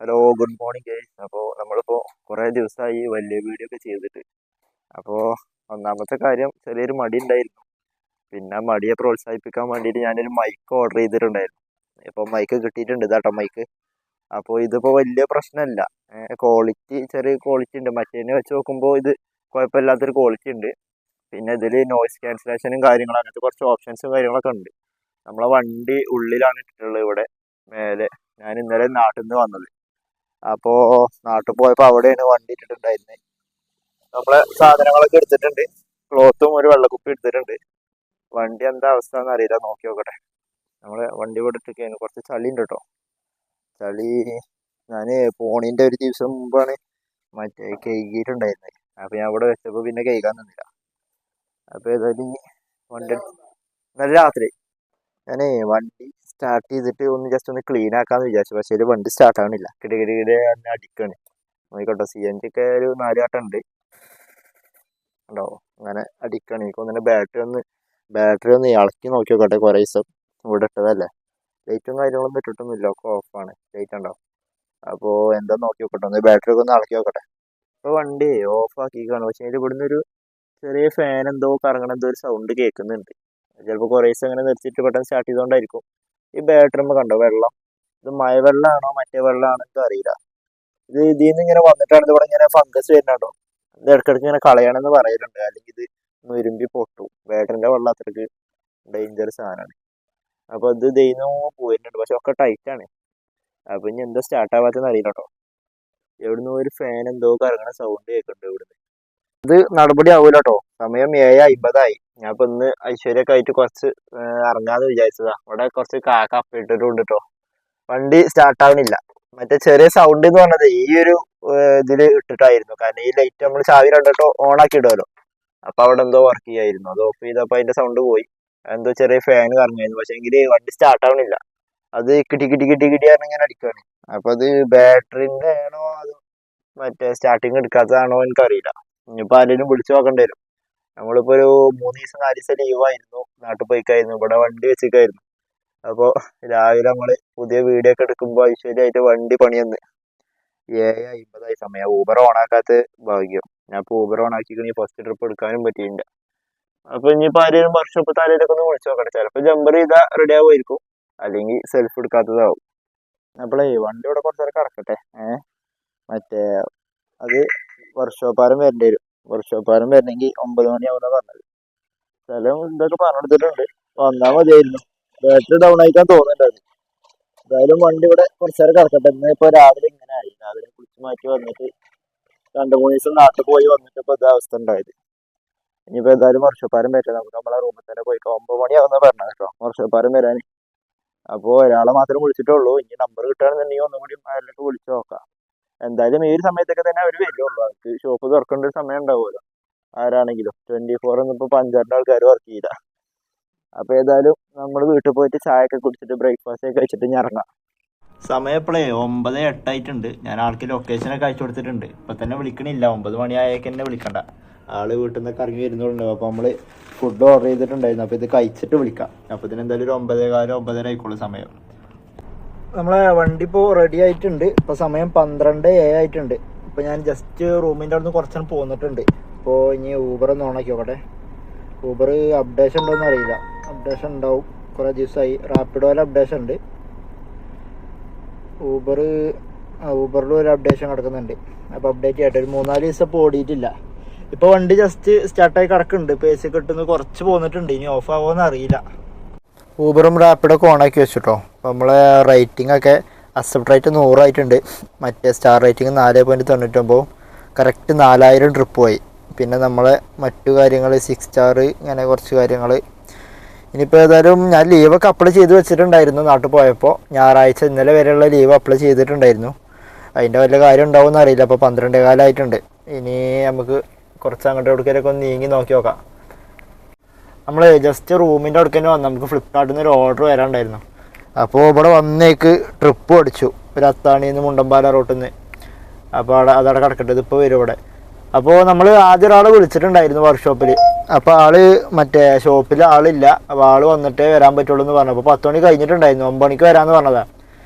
Hello, good morning guys. അപ്പോൾ നമ്മളിപ്പോൾ കുറേ ദിവസമായി വലിയ വീഡിയോ ഒക്കെ ചെയ്തിട്ട്. അപ്പോൾ ഒന്നാമത്തെ കാര്യം ചെറിയൊരു മടി ഉണ്ടായിരുന്നു. പിന്നെ മടിയെ പ്രോത്സാഹിപ്പിക്കാൻ വേണ്ടിയിട്ട് ഞാനൊരു മൈക്ക് ഓർഡർ ചെയ്തിട്ടുണ്ടായിരുന്നു. ഇപ്പോൾ മൈക്ക് കിട്ടിയിട്ടുണ്ട്, ഇതാട്ടോ മൈക്ക്. അപ്പോൾ ഇതിപ്പോൾ വലിയ പ്രശ്നമല്ല. ക്വാളിറ്റി ചെറിയ ക്വാളിറ്റി ഉണ്ട്. മറ്റേതിനെ വെച്ച് നോക്കുമ്പോൾ ഇത് കുഴപ്പമില്ലാത്തൊരു ക്വാളിറ്റി ഉണ്ട്. പിന്നെ ഇതിൽ നോയ്സ് ക്യാൻസലേഷനും കാര്യങ്ങളും അങ്ങനത്തെ കുറച്ച് ഓപ്ഷൻസും കാര്യങ്ങളൊക്കെ ഉണ്ട്. നമ്മളെ വണ്ടി ഉള്ളിലാണ് ഇട്ടിട്ടുള്ളത്, ഇവിടെ മേലെ. ഞാൻ ഇന്നലെ നാട്ടിൽ നിന്ന് വന്നത്. അപ്പോ നാട്ടിൽ പോയപ്പോ അവിടെയാണ് വണ്ടി ഇട്ടിട്ടുണ്ടായിരുന്നത്. നമ്മളെ സാധനങ്ങളൊക്കെ എടുത്തിട്ടുണ്ട്. ക്ലോത്തും ഒരു വെള്ളക്കുപ്പി എടുത്തിട്ടുണ്ട്. വണ്ടി എന്താ അവസ്ഥ എന്ന് അറിയില്ല, നോക്കി നോക്കട്ടെ. നമ്മള് വണ്ടി ഇവിടെ ഇട്ടിരിക്കുകയാണ്. കുറച്ച് ചളി ഉണ്ട് കേട്ടോ. ചളി ഞാൻ പോണീൻ്റെ ഒരു ദിവസം മുമ്പാണ് മറ്റേ കഴുകിയിട്ടുണ്ടായിരുന്നത്. അപ്പൊ ഞാൻ ഇവിടെ വെച്ചപ്പോ പിന്നെ കഴുകാൻ നിന്നില്ല. അപ്പൊ ഏതായാലും വണ്ടി നല്ല രാത്രി ഞാൻ വണ്ടി സ്റ്റാർട്ട് ചെയ്തിട്ട് ഒന്ന് ജസ്റ്റ് ഒന്ന് ക്ലീൻ ആക്കാന്ന് വിചാരിച്ചു. പക്ഷേ ഇത് വണ്ടി സ്റ്റാർട്ട് ആവണില്ല. കിടകിട അടിക്കാണ്. നോക്കിക്കോട്ടെ, CNG ഒക്കെ ഒരു 4 ആട്ടം ഉണ്ട് ഉണ്ടോ. അങ്ങനെ അടിക്കാണ്. എനിക്കൊന്നെ ബാറ്ററി ഒന്ന് ഇളക്കി നോക്കി നോക്കട്ടെ. കുറേ ദിവസം ഇവിടെ ഇട്ടതല്ലേ. ലൈറ്റും കാര്യങ്ങളൊന്നും ഇട്ടിട്ടൊന്നുമില്ല, ഒക്കെ ഓഫാണ്. ലൈറ്റ് ഉണ്ടോ. അപ്പോൾ എന്താ നോക്കി നോക്കട്ടെ, ഒന്ന് ബാറ്ററി ഒക്കെ ഒന്ന് ഇളക്കി നോക്കട്ടെ. ഇപ്പോൾ വണ്ടി ഓഫ് ആക്കിക്കാണ്. പക്ഷേ അതിൽ ഇവിടുന്ന് ഒരു ചെറിയ ഫാൻ എന്തോ കറങ്ങണ എന്തോ ഒരു സൗണ്ട് കേൾക്കുന്നുണ്ട്. ചിലപ്പോൾ കുറേ ദിവസം അങ്ങനെ നിർത്തിയിട്ട് പെട്ടെന്ന് സ്റ്റാർട്ട് ചെയ്തുകൊണ്ടായിരിക്കും. ഈ ബാറ്ററിമ്മ കണ്ടോ വെള്ളം. ഇത് മഴവെള്ളമാണോ മറ്റേ വെള്ളമാണോ എനിക്ക് അറിയില്ല. ഇത് ഇതിൽ നിന്ന് ഇങ്ങനെ വന്നിട്ടാണ് ഇവിടെ ഇങ്ങനെ ഫംഗസ് വരുന്നുണ്ടോ. ഇത് ഇടയ്ക്കിടയ്ക്ക് ഇങ്ങനെ കളയണമെന്ന് പറയലുണ്ട്. അല്ലെങ്കിൽ ഇത് നുരുമ്പി പൊട്ടും. ബാറ്ററിന്റെ വെള്ളം അത്രയ്ക്ക് ഡേഞ്ചർ സാധനമാണ്. അപ്പോൾ ഇത് ദൈനോ പോയിട്ടുണ്ട്. പക്ഷെ ഒക്കെ ടൈറ്റാണ്. അപ്പൊ ഇനി എന്താ സ്റ്റാർട്ട് ആവാത്തെന്ന് അറിയില്ല കേട്ടോ. എവിടുന്ന് ഒരു ഫാൻ എന്തോ കറങ്ങണ സൗണ്ട് കേൾക്കുന്നുണ്ട് ഇവിടുന്ന്. ഇത് നടപടി ആവൂല കേട്ടോ. സമയം 7:50 ഞാൻ ഇപ്പൊ ഇന്ന് ഐശ്വര്യൊക്കെ ആയിട്ട് കുറച്ച് ഇറങ്ങാന്ന് വിചാരിച്ചതാ. ഇവിടെ കുറച്ച് കാക്ക അപ്പിട്ടിട്ടുണ്ട് കേട്ടോ. വണ്ടി സ്റ്റാർട്ട് ആവണില്ല. മറ്റേ ചെറിയ സൗണ്ട് എന്ന് പറഞ്ഞത് ഈ ഒരു ഇതില് ഇട്ടിട്ടായിരുന്നു. കാരണം ഈ ലൈറ്റ് നമ്മൾ ചാവി രണ്ടിട്ടോ ഓൺ ആക്കി ഇടുമല്ലോ. അപ്പൊ അവിടെ എന്തോ വർക്ക് ചെയ്യായിരുന്നു. അത് ഓഫ് ചെയ്തപ്പോ അതിന്റെ സൗണ്ട് പോയി. എന്തോ ചെറിയ ഫാൻ കറങ്ങായിരുന്നു. പക്ഷെ എങ്കിൽ വണ്ടി സ്റ്റാർട്ട് ആവണില്ല. അത് കിട്ടി കിട്ടി കിട്ടി കിട്ടി ഇങ്ങനെ അടിക്കാണ്. അപ്പൊ അത് ബാറ്ററിന്റെ ആണോ അത് മറ്റേ സ്റ്റാർട്ടിങ് എടുക്കാത്തതാണോ എനിക്കറിയില്ല. ഇനിയിപ്പോ ആരെങ്കിലും വിളിച്ചു നോക്കേണ്ടി വരും. നമ്മളിപ്പോ ഒരു 3 ദിവസം 4 ദിവസം ലീവായിരുന്നു. നാട്ടിൽ പോയിക്കായിരുന്നു. ഇവിടെ വണ്ടി വെച്ചിക്കായിരുന്നു. അപ്പോൾ രാവിലെ നമ്മള് പുതിയ വീഡിയോ ഒക്കെ എടുക്കുമ്പോൾ ഐശ്വര്യമായിട്ട് വണ്ടി പണി വന്ന് 7:50 സമയം. ഊബർ ഓണാക്കാത്ത ഭാഗ്യം. ഞാൻ ഇപ്പോൾ ഊബർ ഓണാക്കിക്കണെങ്കിൽ ഫസ്റ്റ് ട്രിപ്പ് എടുക്കാനും പറ്റിയില്ല. അപ്പൊ ഇനിയിപ്പോൾ ആരെയും വർക്ക്ഷോപ്പ് താരയിലൊക്കെ ഒന്ന് വിളിച്ചു നോക്കട്ടെ. ചിലപ്പോൾ ജമ്പർ ചെയ്താൽ റെഡി ആവുമായിരിക്കും. അല്ലെങ്കിൽ സെൽഫ് എടുക്കാത്തതാവും. അപ്പോളേ വണ്ടി ഇവിടെ കുറച്ച് നേരം കിടക്കട്ടെ. മറ്റേ അത് വർക്ക്ഷോപ്പാരം വരേണ്ടി വരും. വർക്ക്ഷോപ്പാരം വരണമെങ്കിൽ 9 മണിയാവുന്ന പറഞ്ഞത്. സ്ഥലം ഇതൊക്കെ പറഞ്ഞെടുത്തിട്ടുണ്ട്. വന്നാൽ മതിയായിരുന്നു. ബാറ്ററി ഡൗൺ ആയിക്കാൻ തോന്നുന്നുണ്ട്. എന്തായാലും വണ്ടി ഇവിടെ കുറച്ച് നേരം കിടക്കട്ടെ. ഇന്നിപ്പോ രാവിലെ ഇങ്ങനെ ആയി. രാവിലെ കുളിച്ച് മാറ്റി വന്നിട്ട് 2-3 ദിവസം നാട്ടിൽ പോയി വന്നിട്ട് ഇപ്പൊ ഇതാ അവസ്ഥ ഉണ്ടായത്. ഇനിയിപ്പോ എന്തായാലും വർഷപ്പാരം വരാം. നമുക്ക് നമ്മളെ റൂമിൽ തന്നെ പോയിട്ട് 9 മണിയാവുന്ന പറഞ്ഞത് കേട്ടോ വർഷപ്പാരം വരാൻ. അപ്പോൾ ഒരാളെ മാത്രം വിളിച്ചിട്ടുള്ളൂ. ഇനി നമ്പർ കിട്ടുകയാണെന്നുണ്ടെങ്കിൽ ഒന്നും കൂടി അയാൾക്ക് വിളിച്ചു നോക്കാം. എന്തായാലും ഈ ഒരു സമയത്തൊക്കെ തന്നെ അവർ വരുള്ളൂ. അവർക്ക് ഷോപ്പ് തുറക്കേണ്ട ഒരു സമയം ഉണ്ടാവുമല്ലോ. ആരാണെങ്കിലും 24 ഒന്നും ഇപ്പൊ 5-6 ആൾക്കാർ വർക്ക് ചെയ്യില്ല. അപ്പൊ ഏതായാലും നമ്മൾ വീട്ടിൽ പോയിട്ട് ചായ ഒക്കെ കുടിച്ചിട്ട് ബ്രേക്ക്ഫാസ്റ്റ് ഒക്കെ കഴിച്ചിട്ട് ഞാൻ ഇറങ്ങാം. സമയം ഇപ്പോഴേ 9:08 ആയിട്ടുണ്ട്. ഞാൻ ആൾക്ക് ലൊക്കേഷനൊക്കെ അയച്ചു കൊടുത്തിട്ടുണ്ട്. ഇപ്പൊ തന്നെ വിളിക്കണില്ല. 9 മണിയായേക്ക് തന്നെ വിളിക്കണ്ട. ആള് വീട്ടിൽ നിന്നൊക്കെ ഇറങ്ങി വരുന്നുണ്ടോ. അപ്പൊ നമ്മള് ഫുഡ് ഓർഡർ ചെയ്തിട്ടുണ്ടായിരുന്നു. അപ്പൊ ഇത് കഴിച്ചിട്ട് വിളിക്കാം. അപ്പൊ ഇതിന് എന്തായാലും ഒരു 9:15 9:30 ആയിക്കോളും സമയം. നമ്മളെ വണ്ടി ഇപ്പോൾ റെഡി ആയിട്ടുണ്ട്. ഇപ്പൊ സമയം 12:07 ആയിട്ടുണ്ട്. ഇപ്പൊ ഞാൻ ജസ്റ്റ് റൂമിന്റെ അവിടെ നിന്ന് കുറച്ചാണ് പോന്നിട്ടുണ്ട്. ഇപ്പോൾ ഇനി ഊബർ ഒന്ന് ഓണാക്കി നോക്കട്ടെ. ഊബർ അപ്ഡേഷൻ ഉണ്ടോയെന്ന് അറിയില്ല. അപ്ഡേഷൻ ഉണ്ടാവും. കുറേ ദിവസമായി. റാപ്പിഡോയിൽ അപ്ഡേഷൻ ഉണ്ട്. ഊബറിൽ ഒരു അപ്ഡേഷൻ കിടക്കുന്നുണ്ട്. അപ്പോൾ അപ്ഡേറ്റ് ചെയ്യട്ടെ. ഒരു 3-4 ദിവസം ഇപ്പോൾ ഓടിയിട്ടില്ല. ഇപ്പോൾ വണ്ടി ജസ്റ്റ് സ്റ്റാർട്ടായി കിടക്കുന്നുണ്ട്. ഇപ്പോൾ AC കിട്ടുന്ന കുറച്ച് പോന്നിട്ടുണ്ട്. ഇനി ഓഫ് ആവുമോയെന്ന് അറിയില്ല. ഊബറും റാപ്പിഡൊക്കെ ഓണാക്കി വെച്ചിട്ടോ. അപ്പോൾ നമ്മളെ റേറ്റിംഗ് ഒക്കെ അക്സെപ്റ്റ് റേറ്റ് 100 ആയിട്ടുണ്ട്. മറ്റേ സ്റ്റാർ റേറ്റിംഗ് 4.99. കറക്റ്റ് 4000 ട്രിപ്പ് പോയി. പിന്നെ നമ്മളെ മറ്റു കാര്യങ്ങൾ 6 സ്റ്റാർ, ഇങ്ങനെ കുറച്ച് കാര്യങ്ങൾ. ഇനിയിപ്പോൾ ഏതായാലും ഞാൻ ലീവൊക്കെ അപ്ലൈ ചെയ്ത് വെച്ചിട്ടുണ്ടായിരുന്നു. നാട്ടിൽ പോയപ്പോൾ ഞായറാഴ്ച ഇന്നലെ വരെയുള്ള ലീവ് അപ്ലൈ ചെയ്തിട്ടുണ്ടായിരുന്നു. അതിൻ്റെ വല്ല കാര്യം ഉണ്ടാവുമെന്ന് അറിയില്ല. അപ്പോൾ 12:15 ആയിട്ടുണ്ട്. ഇനി നമുക്ക് കുറച്ച് അങ്ങോട്ട് എവിടേക്കൊക്കെ ഒന്ന് നീങ്ങി നോക്കി നോക്കാം. നമ്മൾ ജസ്റ്റ് റൂമിൻ്റെ അടുക്കൽ തന്നെ വന്നു. നമുക്ക് ഫ്ലിപ്കാർട്ടിൽ നിന്ന് ഒരു ഓർഡർ വരാണ്ടായിരുന്നു. അപ്പോൾ ഇവിടെ വന്നേക്ക് ട്രിപ്പ് അടിച്ചു. ഒരു അത്താണിയിൽ നിന്ന് മുണ്ടമ്പാല റൂട്ടിൽ നിന്ന്. അപ്പോൾ അതവിടെ കിടക്കട്ടെ. ഇതിപ്പോൾ വരും ഇവിടെ. അപ്പോൾ നമ്മൾ ആദ്യം ഒരാളെ വിളിച്ചിട്ടുണ്ടായിരുന്നു വർക്ക്ഷോപ്പിൽ. അപ്പോൾ ആള് മറ്റേ ഷോപ്പിൽ ആളില്ല. അപ്പോൾ ആള് വന്നിട്ടേ വരാൻ പറ്റുള്ളൂ എന്ന് പറഞ്ഞു. അപ്പോൾ 10 മണി കഴിഞ്ഞിട്ടുണ്ടായിരുന്നു. 9 മണിക്ക് വരാമെന്ന് പറഞ്ഞതാണ്.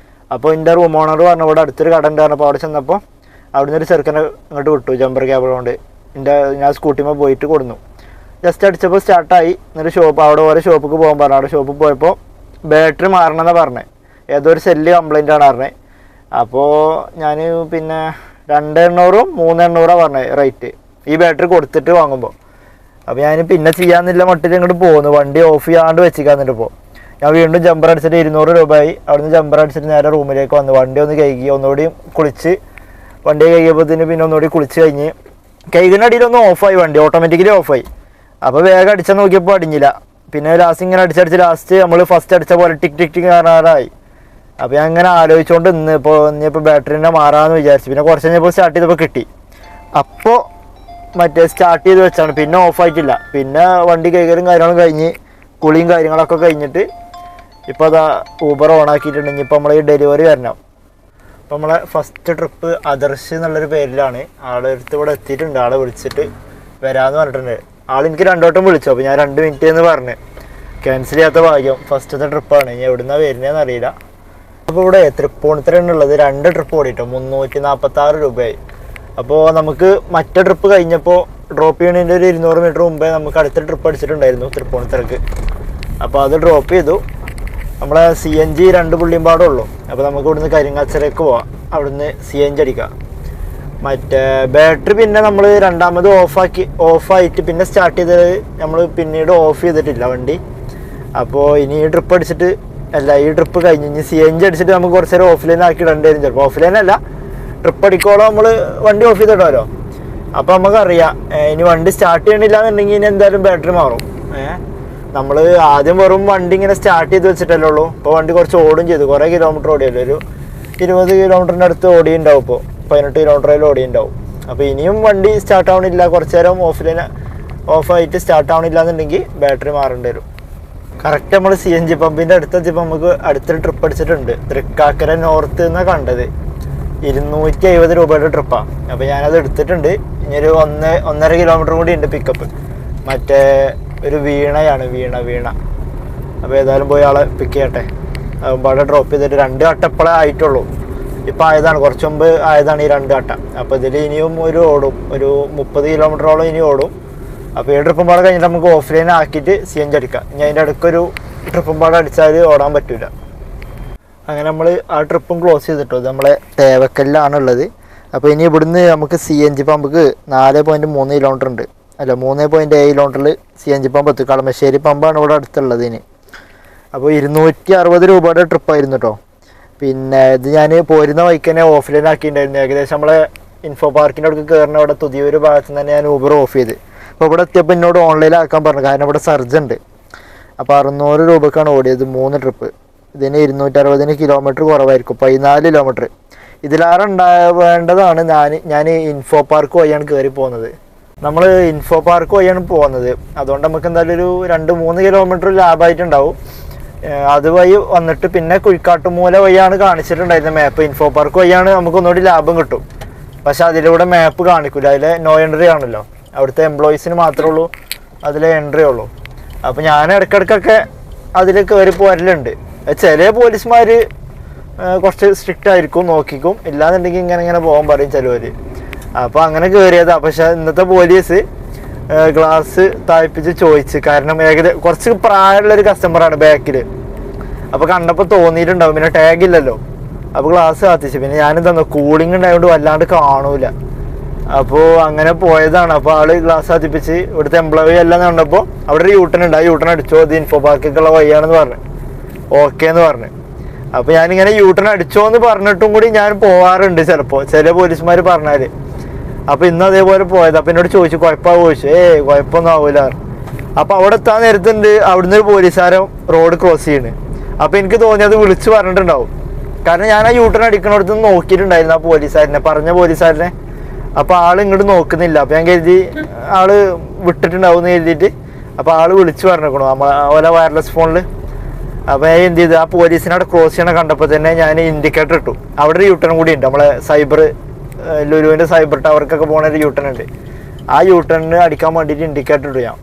അപ്പോൾ എൻ്റെ റൂം ഓണർ പറഞ്ഞു ഇവിടെ അടുത്തൊരു കട ഉണ്ട് പറഞ്ഞപ്പോൾ അവിടെ ചെന്നപ്പോൾ അവിടുന്ന് ഒരു ചെറുക്കനെ ഇങ്ങോട്ട് വിട്ടു ജമ്പർ കേബിൾ കൊണ്ട്. ഞാൻ സ്കൂട്ടിമ്മ പോയിട്ട് കൊടുന്നു. ജസ്റ്റ് അടിച്ചപ്പോൾ സ്റ്റാർട്ടായി. എന്നിട്ട് അവിടെ ഓരോ ഷോപ്പിക്ക് പോകാൻ പറഞ്ഞു. അവിടെ ഷോപ്പിൽ പോയപ്പോൾ ബാറ്ററി മാറണമെന്നാണ് പറഞ്ഞത്. ഏതോ ഒരു സെല്ല് കംപ്ലൈൻ്റ് ആണ് പറഞ്ഞത്. അപ്പോൾ ഞാൻ പിന്നെ 2800 3800 പറഞ്ഞത് റേറ്റ് ഈ ബാറ്ററി കൊടുത്തിട്ട് വാങ്ങുമ്പോൾ. അപ്പോൾ ഞാൻ പിന്നെ ചെയ്യാമെന്നില്ല മട്ടിൽ ഇങ്ങോട്ട് പോകുന്നു. വണ്ടി ഓഫ് ചെയ്യാണ്ട് വെച്ചിക്കാന്നിട്ട് ഇപ്പോൾ ഞാൻ വീണ്ടും ജമ്പർ അടിച്ചിട്ട് 200 രൂപയായി. അവിടുന്ന് ജമ്പർ അടിച്ചിട്ട് നേരെ റൂമിലേക്ക് വന്നു. വണ്ടി ഒന്ന് കഴുകി ഒന്നുകൂടി കുളിച്ച് വണ്ടി കഴുകിയപ്പോഴത്തേന് പിന്നെ ഒന്നുകൂടി കുളിച്ച് കഴിഞ്ഞ് കഴുകിനടിയിലൊന്ന് ഓഫായി വണ്ടി ഓട്ടോമാറ്റിക്കലി ഓഫായി. അപ്പോൾ വേഗം അടിച്ചാൽ നോക്കിയപ്പോൾ അടിഞ്ഞില്ല. പിന്നെ ലാസ്റ്റ് ഇങ്ങനെ അടിച്ചടിച്ച് ലാസ്റ്റ് നമ്മൾ ഫസ്റ്റ് അടിച്ച പോലെ ടിക് ടിക് ടിക് കാണാറായി. അപ്പോൾ ഞാൻ ഇങ്ങനെ ആലോചിച്ചുകൊണ്ട് ഇനിയിപ്പോൾ ബാറ്ററിനെ മാറാമെന്ന് വിചാരിച്ചു. പിന്നെ കുറച്ച് കഴിഞ്ഞപ്പോൾ സ്റ്റാർട്ട് ചെയ്തപ്പോൾ കിട്ടി. അപ്പോൾ മറ്റേ സ്റ്റാർട്ട് ചെയ്ത് വെച്ചാണ് പിന്നെ ഓഫായിട്ടില്ല. പിന്നെ വണ്ടി കൈകാര്യം കാര്യങ്ങളും കഴിഞ്ഞ് കുളിയും കാര്യങ്ങളൊക്കെ കഴിഞ്ഞിട്ട് ഇപ്പോൾ അതാ ഊബർ ഓണാക്കിയിട്ടുണ്ട്. ഇനിയിപ്പോൾ നമ്മൾ ഈ ഡെലിവറി വരണം. അപ്പോൾ നമ്മളെ ഫസ്റ്റ് ട്രിപ്പ് ആദർശ് എന്നുള്ളൊരു പേരിലാണ്. ആളെടുത്ത് ഇവിടെ എത്തിയിട്ടുണ്ട്. ആളെ വിളിച്ചിട്ട് വരാമെന്ന് പറഞ്ഞിട്ടുണ്ട്. ആളെനിക്ക് 2 വട്ടം വിളിച്ചു. അപ്പോൾ ഞാൻ 2 മിനിറ്റ് എന്ന് പറഞ്ഞ് ക്യാൻസൽ ചെയ്യാത്ത ഭാഗ്യം. ഫസ്റ്റത്തെ ട്രിപ്പാണ്. ഇനി എവിടുന്നാണ് വരുന്നതെന്ന് അറിയില്ല. അപ്പോൾ ഇവിടെ തൃപ്പൂണിത്തുറയാണുള്ളത്. 2 ട്രിപ്പ് ഓടിയിട്ടോ 346 രൂപയായി. അപ്പോൾ നമുക്ക് മറ്റേ ട്രിപ്പ് കഴിഞ്ഞപ്പോൾ ഡ്രോപ്പ് ചെയ്യണതിൻ്റെ ഒരു 200 മീറ്റർ മുമ്പേ നമുക്ക് അടുത്ത ട്രിപ്പ് അടിച്ചിട്ടുണ്ടായിരുന്നു തൃപ്പൂണിത്തുറക്ക്. അപ്പോൾ അത് ഡ്രോപ്പ് ചെയ്തു. നമ്മളെ CNG 2 പുള്ളിയും ഉള്ളൂ. അപ്പോൾ നമുക്ക് ഇവിടുന്ന് കരിങ്ങാച്ചരക്ക് പോവാം. അവിടുന്ന് CNG അടിക്കാം. മറ്റേ ബാറ്ററി പിന്നെ നമ്മൾ രണ്ടാമത് ഓഫായിട്ട് പിന്നെ സ്റ്റാർട്ട് ചെയ്തത് നമ്മൾ പിന്നീട് ഓഫ് ചെയ്തിട്ടില്ല വണ്ടി. അപ്പോൾ ഇനി ഈ ട്രിപ്പ് അടിച്ചിട്ട് ഈ ട്രിപ്പ് കഴിഞ്ഞ് ഇനി CNG അടിച്ചിട്ട് നമുക്ക് കുറച്ച് നേരം ഓഫ്ലൈൻ ആക്കി ഇടേണ്ടിവരും. ചിലപ്പോൾ ഓഫ്ലൈൻ അല്ല ട്രിപ്പ് അടിക്കോളം നമ്മൾ വണ്ടി ഓഫ് ചെയ്തിട്ടാലോ. അപ്പോൾ നമുക്കറിയാം ഇനി വണ്ടി സ്റ്റാർട്ട് ചെയ്യണില്ല എന്നുണ്ടെങ്കിൽ ഇനി എന്തായാലും ബാറ്ററി മാറും. നമ്മൾ ആദ്യം വെറും വണ്ടി ഇങ്ങനെ സ്റ്റാർട്ട് ചെയ്ത് വെച്ചിട്ടല്ലേ ഉള്ളൂ. ഇപ്പോൾ വണ്ടി കുറച്ച് ഓടും ചെയ്തു. കുറേ കിലോമീറ്റർ ഓടിയല്ലോ. ഒരു 20 കിലോമീറ്ററിൻ്റെ അടുത്ത് ഓടിയുണ്ടാവും. ഇപ്പോൾ 18 കിലോമീറ്ററിൽ ഓടിയുണ്ടാവും. അപ്പോൾ ഇനിയും വണ്ടി സ്റ്റാർട്ട് ആവണില്ല. കുറച്ച് നേരം ഓഫായിട്ട് സ്റ്റാർട്ട് ആവണില്ല എന്നുണ്ടെങ്കിൽ ബാറ്ററി മാറേണ്ടി വരും. കറക്റ്റ് നമ്മൾ CNG പമ്പിൻ്റെ അടുത്തെത്തിയപ്പോൾ നമുക്ക് അടുത്തൊരു ട്രിപ്പ് അടിച്ചിട്ടുണ്ട്. തൃക്കാക്കര നോർത്ത് എന്നാണ് കണ്ടത്. 270 രൂപയുടെ ട്രിപ്പാണ്. അപ്പോൾ ഞാനത് എടുത്തിട്ടുണ്ട്. ഇനി ഒരു 1.5 കിലോമീറ്റർ കൂടി ഉണ്ട് പിക്കപ്പ്. മറ്റേ ഒരു വീണയാണ് വീണ. അപ്പോൾ ഏതായാലും പോയി ആളെ പിക്ക് ചെയ്യട്ടെ. അവിടെ ഡ്രോപ്പ് ചെയ്തിട്ട് 2 ഘട്ടം ഇപ്പോഴേ ആയിട്ടുള്ളൂ. ഇപ്പോൾ ആയതാണ്, കുറച്ച് മുമ്പ് ആയതാണ് ഈ 2 ഘട്ടം. അപ്പോൾ ഇതിൽ ഇനിയും ഓടും ഒരു 30 കിലോമീറ്ററോളം ഇനി ഓടും. അപ്പോൾ ഈ ട്രിപ്പും പാടെ കഴിഞ്ഞിട്ട് നമുക്ക് ഓഫ്ലൈൻ ആക്കിയിട്ട് CNG അടിക്കാം. ഇനി അതിൻ്റെ അടുക്കൊരു ട്രിപ്പും പാടെ അടിച്ചാൽ ഓടാൻ പറ്റില്ല. അങ്ങനെ നമ്മൾ ആ ട്രിപ്പും ക്ലോസ് ചെയ്തിട്ടു. ഇത് നമ്മളെ തേവക്കല്ലിലാണുള്ളത്. അപ്പോൾ ഇനി ഇവിടുന്ന് നമുക്ക് CNG പമ്പക്ക് 4.3 കിലോമീറ്റർ ഉണ്ട്. അല്ല 3.7 കിലോമീറ്ററിൽ CNG പമ്പ് എത്തും. കളമശ്ശേരി പമ്പാണ് ഇവിടെ അടുത്തുള്ളത്. ഇനി അപ്പോൾ 260 രൂപയുടെ ട്രിപ്പായിരുന്നു കേട്ടോ. പിന്നെ ഇത് ഞാൻ പോരുന്ന വഴിക്ക് തന്നെ ഓഫ്ലൈൻ ആക്കിയിട്ടുണ്ടായിരുന്നു. ഏകദേശം നമ്മളെ ഇൻഫോ പാർക്കിൻ്റെ അടുത്ത് കയറുന്ന അവിടെ തുതിയൊരു ഭാഗത്ത് നിന്ന് തന്നെ ഞാൻ ഊബർ ഓഫ് ചെയ്ത്. അപ്പോൾ ഇവിടെ എത്തിയപ്പോൾ എന്നോട് ഓൺലൈനാക്കാൻ പറഞ്ഞു. കാരണം ഇവിടെ സർജ് ഉണ്ട്. അപ്പോൾ 600 രൂപക്കാണ് ഓടിയത് 3 ട്രിപ്പ്. ഇതിന് 260 കിലോമീറ്റർ കുറവായിരിക്കും. 14 കിലോമീറ്റർ. ഇതിലേറെ വേണ്ടതാണ് ഞാൻ ഇൻഫോ പാർക്ക് വഴിയാണ് കയറി പോകുന്നത്. നമ്മൾ ഇൻഫോ പാർക്ക് വഴിയാണ് പോകുന്നത്. അതുകൊണ്ട് നമുക്ക് എന്തായാലും ഒരു 2-3 കിലോമീറ്റർ ലാഭമായിട്ടുണ്ടാവും. അതുവഴി വന്നിട്ട് പിന്നെ കുഴിക്കാട്ടുമൂല വഴിയാണ് കാണിച്ചിട്ടുണ്ടായിരുന്നത് മാപ്പ്. ഇൻഫോ പാർക്ക് വഴിയാണ് നമുക്ക് ഒന്നുകൂടി ലാഭം കിട്ടും. പക്ഷെ അതിലൂടെ മാപ്പ് കാണിക്കില്ല. അതിൽ നോ എൻട്രി ആണല്ലോ. അവിടുത്തെ എംപ്ലോയീസിന് മാത്രമേ ഉള്ളൂ അതിൽ എൻട്രി ഉള്ളൂ. അപ്പോൾ ഞാൻ ഇടയ്ക്കിടയ്ക്കൊക്കെ അതിൽ കയറി പോരലുണ്ട്. ചില പോലീസുമാർ കുറച്ച് സ്ട്രിക്റ്റ് ആയിരിക്കും, നോക്കിക്കും. ഇല്ലാന്നുണ്ടെങ്കിൽ ഇങ്ങനെ പോകാൻ പറയും ചിലവർ. അപ്പോൾ അങ്ങനെ കയറിയതാണ്. പക്ഷെ ഇന്നത്തെ പോലീസ് ഗ്ലാസ് താഴ്പ്പിച്ച് ചോദിച്ച്. കാരണം കുറച്ച് പ്രായമുള്ളൊരു കസ്റ്റമറാണ് ബാക്കിൽ. അപ്പോൾ കണ്ടപ്പോൾ തോന്നിയിട്ടുണ്ടാവും. പിന്നെ ടാഗ് ഇല്ലല്ലോ. അപ്പോൾ ഗ്ലാസ് കത്തിച്ച്. പിന്നെ ഞാനെന്താ കൂളിംഗ് ഉണ്ടായതുകൊണ്ട് വല്ലാണ്ട് കാണൂല. അപ്പോൾ അങ്ങനെ പോയതാണ്. അപ്പോൾ ആള് ഗ്ലാസ് കത്തിപ്പിച്ച് ഇവിടുത്തെ എംപ്ലോയി എല്ലാം കണ്ടപ്പോൾ അവിടെ ഒരു യൂട്ടൺ ഉണ്ട്. ആ യൂട്ടൺ അടിച്ചോ, അത് ഇൻഫോ പാർക്കൊക്കെയുള്ള വഴിയാണെന്ന് പറഞ്ഞു. ഓക്കെ എന്ന് പറഞ്ഞു. അപ്പോൾ ഞാനിങ്ങനെ യൂട്ടൺ അടിച്ചോ എന്ന് പറഞ്ഞിട്ടും കൂടി ഞാൻ പോവാറുണ്ട് ചിലപ്പോൾ, ചില പോലീസുമാർ പറഞ്ഞാൽ. അപ്പോൾ ഇന്ന് അതേപോലെ പോയത്. അപ്പോൾ എന്നോട് ചോദിച്ചു കുഴപ്പമാവോ ചോദിച്ചു. കുഴപ്പമൊന്നും ആവില്ല. അപ്പോൾ അവിടെ എത്താൻ നേരത്തുണ്ട് അവിടുന്ന് ഒരു പോലീസുകാരൻ റോഡ് ക്രോസ് ചെയ്യണ്. അപ്പോൾ എനിക്ക് തോന്നി അത് വിളിച്ച് പറഞ്ഞിട്ടുണ്ടാവും. കാരണം ഞാൻ ആ യൂട്ടൺ അടിക്കണടുത്ത് നോക്കിയിട്ടുണ്ടായിരുന്നു ആ പോലീസുകാരനെ, പറഞ്ഞ പോലീസുകാരനെ. അപ്പോൾ ആൾ ഇങ്ങോട്ട് നോക്കുന്നില്ല. അപ്പോൾ ഞാൻ കരുതി ആള് വിട്ടിട്ടുണ്ടാവും എന്ന് കരുതിയിട്ട് അപ്പോൾ ആൾ വിളിച്ച് പറഞ്ഞേക്കണു ഓലെ വയർലെസ് ഫോണിൽ. അപ്പോൾ ഞാൻ എന്ത് ചെയ്തു, ആ പോലീസിനവിടെ ക്രോസ് ചെയ്യണ കണ്ടപ്പോൾ തന്നെ ഞാൻ ഇൻഡിക്കേറ്റർ ഇട്ടു. അവിടെ ഒരു യൂട്ടൺ കൂടി ഉണ്ട്. നമ്മളെ ലുലുവിൻ്റെ സൈബർ ടവർക്കൊക്കെ പോകുന്ന ഒരു യൂട്ടൺ ഉണ്ട്. ആ യൂട്ടണിന് അടിക്കാൻ വേണ്ടിയിട്ട് ഇൻഡിക്കേറ്റർ ഇട്ടു ഞാൻ.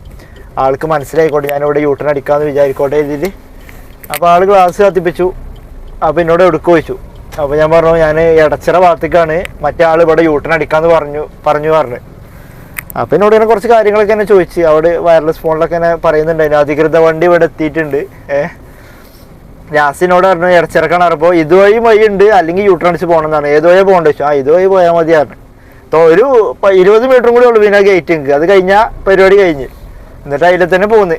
ആൾക്ക് മനസ്സിലായിക്കോട്ടെ ഞാനിവിടെ യൂട്ടൺ അടിക്കാമെന്ന് വിചാരിക്കോട്ടെ എഴുതിയിട്ട്. അപ്പോൾ ആൾ ഗ്ലാസ് കത്തിപ്പിച്ചു. അപ്പോൾ എന്നോട് എടുക്കുക ചോദിച്ചു. അപ്പോൾ ഞാൻ പറഞ്ഞു ഞാൻ എടച്ചിറ ഭാഗത്തേക്കാണ്, മറ്റേ ആൾ ഇവിടെ യൂട്ടൺ അടിക്കാമെന്ന് പറഞ്ഞു. അപ്പോൾ എന്നോട് ഇങ്ങനെ കുറച്ച് കാര്യങ്ങളൊക്കെ എന്നെ ചോദിച്ച്. അവിടെ വയർലെസ് ഫോണിലൊക്കെ എന്നെ പറയുന്നുണ്ടായിരുന്നു അധികൃത വണ്ടി ഇവിടെ എത്തിയിട്ടുണ്ട്. ലാസ്റ്റിനോട് പറഞ്ഞു എടച്ചിറക്കാണ്. അപ്പോൾ ഇതുവഴി വഴിയുണ്ട്, അല്ലെങ്കിൽ യൂട്ടൺ അടിച്ച് പോകണമെന്നാണ്. ഏത് വഴിയാണ് പോകേണ്ടത് വെച്ചു. ഇതുവഴി പോയാൽ മതിയായിരുന്നു. ഒരു 20 മീറ്ററും കൂടി ഉള്ളു പിന്നെ ഗേറ്റ് എനിക്ക്. അത് കഴിഞ്ഞാൽ പരിപാടി കഴിഞ്ഞ്. എന്നിട്ട് അതിൽ തന്നെ പോകുന്നു.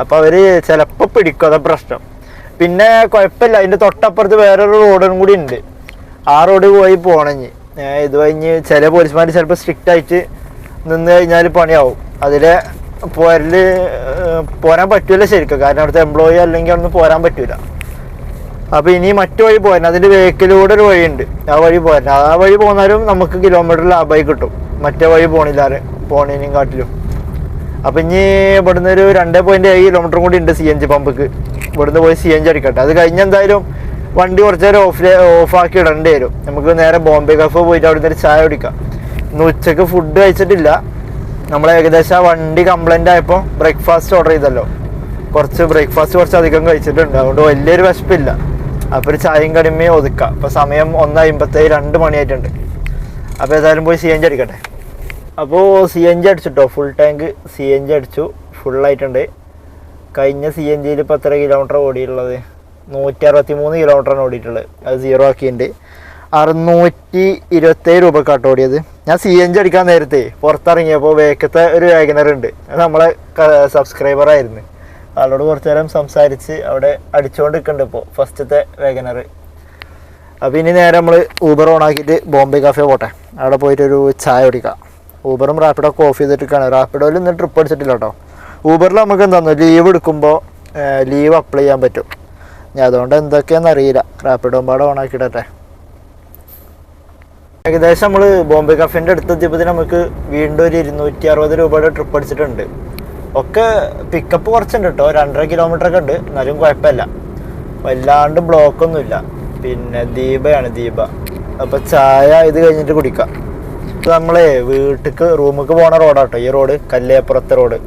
അപ്പോൾ അവർ ചിലപ്പോൾ പിടിക്കും, അതാ പ്രശ്നം. പിന്നെ കുഴപ്പമില്ല, അതിൻ്റെ തൊട്ടപ്പുറത്ത് വേറൊരു റോഡും കൂടി ഉണ്ട്. ആ റോഡ് പോയി പോകണമെങ്കിൽ ഇത് കഴിഞ്ഞ് ചില പോലീസുമാർ ചിലപ്പോൾ സ്ട്രിക്റ്റ് ആയിട്ട് നിന്ന് കഴിഞ്ഞാൽ പണിയാവും. അതിലെ പോരാൻ പറ്റൂല ശരിക്കും, കാരണം അവിടുത്തെ എംപ്ലോയി അല്ലെങ്കിൽ അവിടുന്ന് പോരാൻ പറ്റൂല. അപ്പോൾ ഇനി മറ്റു വഴി പോരാൻ, അതിൻ്റെ വേക്കിലൂടെ ഒരു വഴിയുണ്ട്, ആ വഴി പോരാൻ. ആ വഴി പോന്നാലും നമുക്ക് കിലോമീറ്റർ ലാഭമായി കിട്ടും, മറ്റേ വഴി പോണേനും കാട്ടിലും. അപ്പം ഇനി ഇവിടുന്ന് ഒരു 2.7 കിലോമീറ്ററും കൂടി ഉണ്ട് CNG പമ്പക്ക്. ഇവിടുന്ന് പോയി CNG അടിക്കട്ടെ. അത് കഴിഞ്ഞ് എന്തായാലും വണ്ടി കുറച്ച് നേരം ഓഫാക്കി ഇടേണ്ടി വരും. നമുക്ക് നേരെ ബോംബെ കഫ് പോയിട്ട് അവിടുന്ന് ഒരു ചായ കുടിക്കാം. ഇന്ന് ഉച്ചക്ക് ഫുഡ് കഴിച്ചിട്ടില്ല. നമ്മൾ ഏകദേശം ആ വണ്ടി കംപ്ലൈൻ്റ് ആയപ്പോൾ ബ്രേക്ക്ഫാസ്റ്റ് ഓർഡർ ചെയ്തല്ലോ, കുറച്ച് അധികം കഴിച്ചിട്ടുണ്ട്. അതുകൊണ്ട് വലിയൊരു വിശപ്പില്ല. അപ്പോൾ ഒരു ചായയും കടിമയും ഒതുക്കാം. അപ്പോൾ സമയം 1:57, 2 മണിയായിട്ടുണ്ട്. അപ്പോൾ ഏതായാലും പോയി CNG അടിക്കട്ടെ. അപ്പോൾ CNG അടിച്ചിട്ടോ, ഫുൾ ടാങ്ക് CNG അടിച്ചു, ഫുള്ളായിട്ടുണ്ട്. കഴിഞ്ഞ CNGയിൽ ഇപ്പോൾ എത്ര കിലോമീറ്റർ ഓടിയിട്ടുള്ളത്? 163 കിലോമീറ്ററാണ് ഓടിയിട്ടുള്ളത്. അത് 0 ആക്കിയിട്ടുണ്ട്. 627 രൂപക്കാട്ടോ ഓടിയത്. ഞാൻ CNG അടിക്കാൻ നേരത്തെ പുറത്തിറങ്ങിയപ്പോൾ വേക്കത്തെ ഒരു വാഗനർ ഉണ്ട്, അത് നമ്മളെ സബ്സ്ക്രൈബറായിരുന്നു. ആളോട് കുറച്ച് നേരം സംസാരിച്ച് അവിടെ അടിച്ചുകൊണ്ട് നിൽക്കുന്നുണ്ട് ഇപ്പോൾ ഫസ്റ്റത്തെ വാഗനർ. അപ്പോൾ ഇനി നേരെ നമ്മൾ ഊബർ ഓണാക്കിയിട്ട് ബോംബെ കഫേ പോട്ടെ, അവിടെ പോയിട്ടൊരു ചായ കുടിക്കാം. ഊബറും റാപ്പിഡൊക്കെ ഓഫ് ചെയ്തിട്ടിരിക്കുകയാണ്. റാപ്പിഡോയിൽ ഇന്ന് ട്രിപ്പ് അടിച്ചിട്ടില്ല കേട്ടോ. ഊബറിൽ നമുക്ക് എന്താണെന്ന് ലീവ് എടുക്കുമ്പോൾ ലീവ് അപ്ലൈ ചെയ്യാൻ പറ്റും. ഞാൻ അതുകൊണ്ട് എന്തൊക്കെയാണെന്ന് അറിയില്ല. റാപ്പിഡോ പാടെ ഓണാക്കിയിട്ടെ. ഏകദേശം നമ്മൾ ബോംബെ കഫേൻ്റെ അടുത്തെത്തിയപ്പോൾ നമുക്ക് വീണ്ടും ഒരു 260 രൂപയുടെ ട്രിപ്പ് അടിച്ചിട്ടുണ്ട്. ഒക്കെ പിക്കപ്പ് കുറച്ചുണ്ട് കേട്ടോ, 2.5 കിലോമീറ്റർ ഒക്കെ ഉണ്ട്. എന്നാലും കുഴപ്പമില്ല, വല്ലാണ്ട് ബ്ലോക്കൊന്നുമില്ല. പിന്നെ ദീപ. അപ്പോൾ ചായ ഇത് കഴിഞ്ഞിട്ട് കുടിക്കാം. ഇത് നമ്മളെ റൂമിലേക്ക് പോണ റോഡാട്ടോ ഈ റോഡ്, കല്ലേപ്പുറത്തെ റോഡ്.